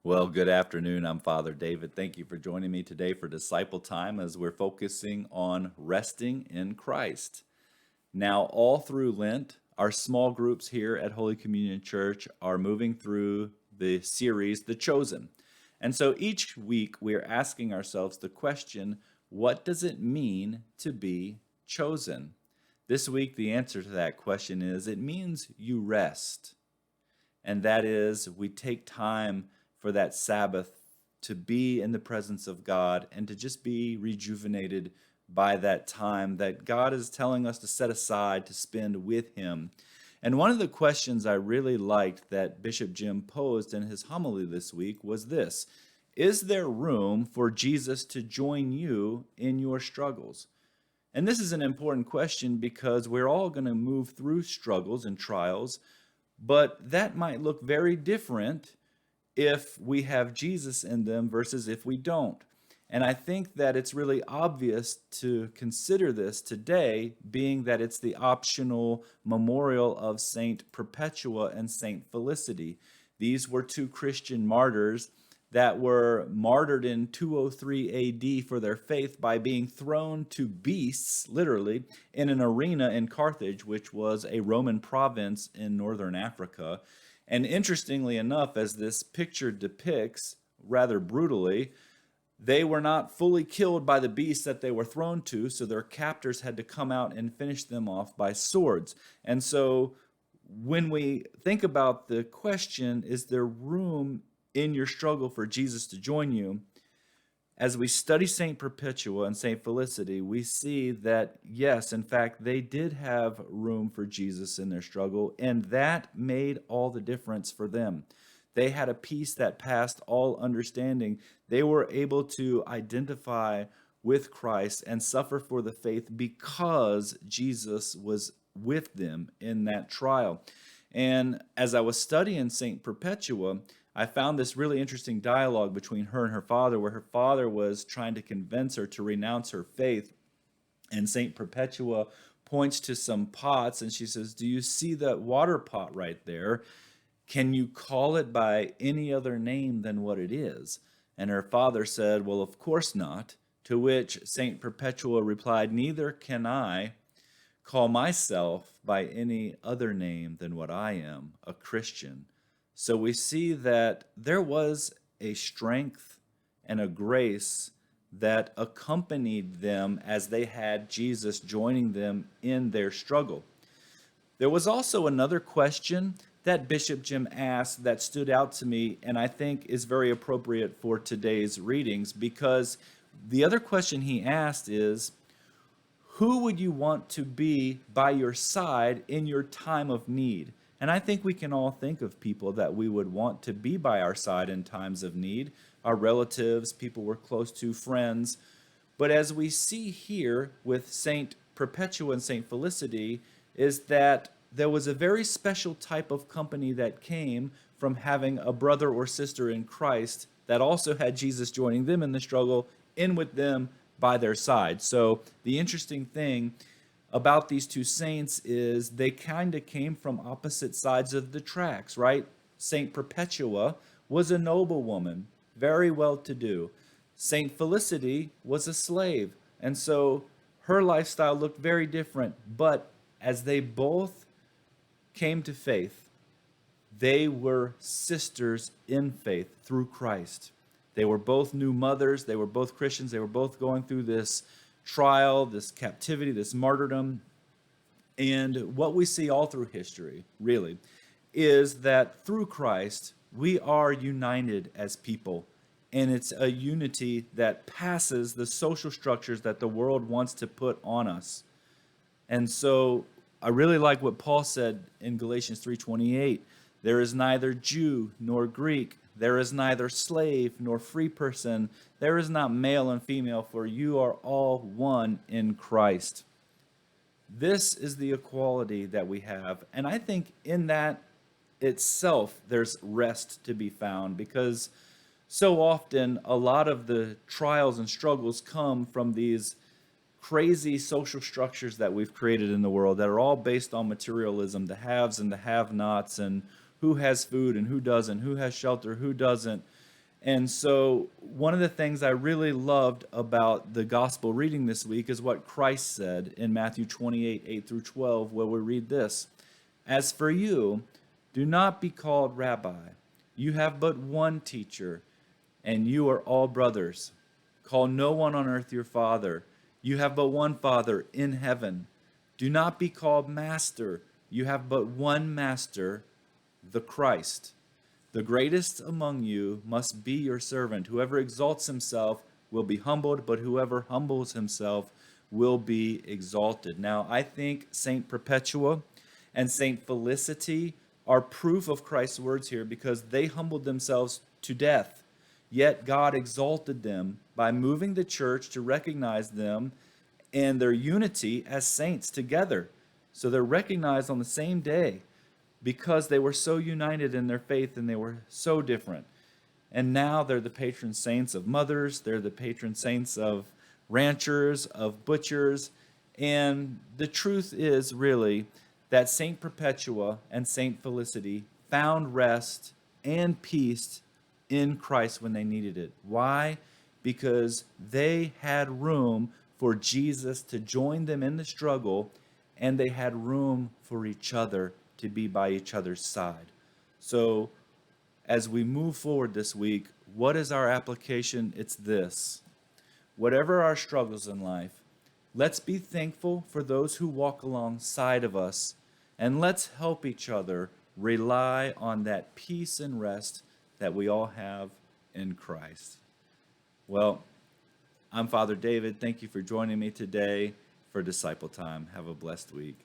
Well, good afternoon. I'm Father David. Thank you for joining me today for Disciple Time as we're focusing on resting in Christ. Now, all through Lent, our small groups here at Holy Communion Church are moving through the series, The Chosen. And so each week we're asking ourselves the question, what does it mean to be chosen? This week, the answer to that question is it means you rest. And that is, we take time for that Sabbath to be in the presence of God and to just be rejuvenated by that time that God is telling us to set aside to spend with Him. And one of the questions I really liked that Bishop Jim posed in his homily this week was this: is there room for Jesus to join you in your struggles? And this is an important question because we're all going to move through struggles and trials, but that might look very different if we have Jesus in them versus if we don't. And I think that it's really obvious to consider this today, being that it's the optional memorial of Saint Perpetua and Saint Felicity. These were two Christian martyrs that were martyred in 203 AD for their faith by being thrown to beasts, literally, in an arena in Carthage, which was a Roman province in northern Africa. And interestingly enough, as this picture depicts rather brutally, they were not fully killed by the beasts that they were thrown to, so their captors had to come out and finish them off by swords. And so when we think about the question, is there room in your struggle for Jesus to join you? As we study Saint Perpetua and Saint Felicity, we see that, yes, in fact, they did have room for Jesus in their struggle, and that made all the difference for them. They had a peace that passed all understanding. They were able to identify with Christ and suffer for the faith because Jesus was with them in that trial. And as I was studying Saint Perpetua, I found this really interesting dialogue between her and her father, where her father was trying to convince her to renounce her faith. And Saint Perpetua points to some pots and she says, "Do you see that water pot right there? Can you call it by any other name than what it is?" And her father said, "Well, of course not." To which Saint Perpetua replied, "Neither can I call myself by any other name than what I am, a Christian." So we see that there was a strength and a grace that accompanied them as they had Jesus joining them in their struggle. There was also another question that Bishop Jim asked that stood out to me and I think is very appropriate for today's readings, because the other question he asked is, who would you want to be by your side in your time of need? And I think we can all think of people that we would want to be by our side in times of need, our relatives, people we're close to, friends. But as we see here with Saint Perpetua and Saint Felicity, is that there was a very special type of company that came from having a brother or sister in Christ that also had Jesus joining them in the struggle, in with them by their side. So the interesting thing about these two saints is they kind of came from opposite sides of the tracks, right? Saint Perpetua was a noblewoman, very well to do. Saint Felicity was a slave. And so her lifestyle looked very different. But as they both came to faith, they were sisters in faith through Christ. They were both new mothers. They were both Christians. They were both going through this trial, this captivity, this martyrdom. And what we see all through history, really, is that through Christ, we are united as people. And it's a unity that passes the social structures that the world wants to put on us. And so I really like what Paul said in Galatians 3:28. There is neither Jew nor Greek. There is neither slave nor free person. There is not male and female, for you are all one in Christ. This is the equality that we have. And I think in that itself, there's rest to be found, because so often a lot of the trials and struggles come from these crazy social structures that we've created in the world that are all based on materialism, the haves and the have-nots, and who has food and who doesn't, who has shelter, who doesn't. And so, one of the things I really loved about the gospel reading this week is what Christ said in Matthew 28 8 through 12, where we read this: As for you, do not be called rabbi. You have but one teacher, and you are all brothers. Call no one on earth your father. You have but one Father in heaven. Do not be called master. You have but one master, the Christ. The greatest among you must be your servant. Whoever exalts himself will be humbled, but whoever humbles himself will be exalted. Now, I think Saint Perpetua and Saint Felicity are proof of Christ's words here because they humbled themselves to death. Yet God exalted them by moving the church to recognize them and their unity as saints together. So they're recognized on the same day because they were so united in their faith and they were so different. And now they're the patron saints of mothers, they're the patron saints of ranchers, of butchers. And the truth is really that Saint Perpetua and Saint Felicity found rest and peace in Christ when they needed it. Why? Because they had room for Jesus to join them in the struggle, and they had room for each other to be by each other's side. So, as we move forward this week, what is our application? It's this: whatever our struggles in life, let's be thankful for those who walk alongside of us, and let's help each other rely on that peace and rest that we all have in Christ. Well, I'm Father David. Thank you for joining me today for Disciple Time. Have a blessed week.